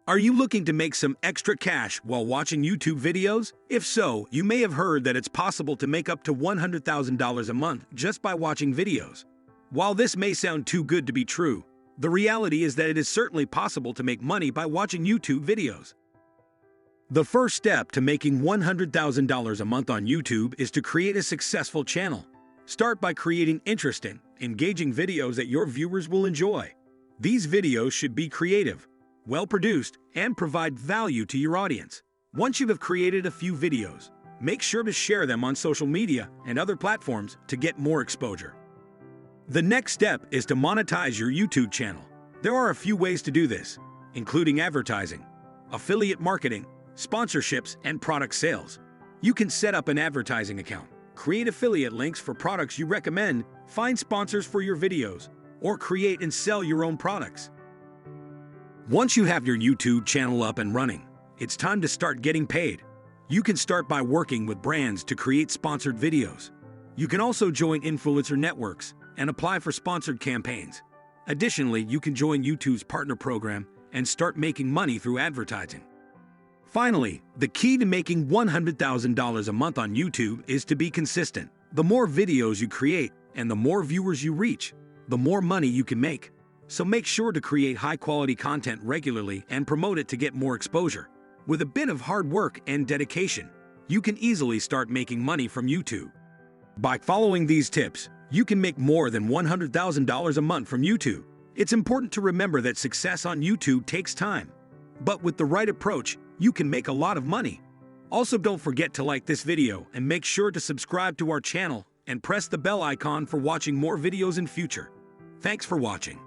Are you looking to make some extra cash while watching YouTube videos? If so, you may have heard that it's possible to make up to $100,000 a month just by watching videos. While this may sound too good to be true, the reality is that it is certainly possible to make money by watching YouTube videos. The first step to making $100,000 a month on YouTube is to create a successful channel. Start by creating interesting, engaging videos that your viewers will enjoy. These videos should be creative, well-produced, and provide value to your audience. Once you have created a few videos, make sure to share them on social media and other platforms to get more exposure. The next step is to monetize your YouTube channel. There are a few ways to do this, including advertising, affiliate marketing, sponsorships, and product sales. You can set up an advertising account, create affiliate links for products you recommend, find sponsors for your videos, or create and sell your own products. Once you have your YouTube channel up and running, it's time to start getting paid. You can start by working with brands to create sponsored videos. You can also join influencer networks and apply for sponsored campaigns. Additionally, you can join YouTube's partner program and start making money through advertising. Finally, the key to making $100,000 a month on YouTube is to be consistent. The more videos you create and the more viewers you reach, the more money you can make. So make sure to create high-quality content regularly and promote it to get more exposure. With a bit of hard work and dedication, you can easily start making money from YouTube. By following these tips, you can make more than $100,000 a month from YouTube. It's important to remember that success on YouTube takes time, but with the right approach, you can make a lot of money. Also, don't forget to like this video and make sure to subscribe to our channel and press the bell icon for watching more videos in future. Thanks for watching.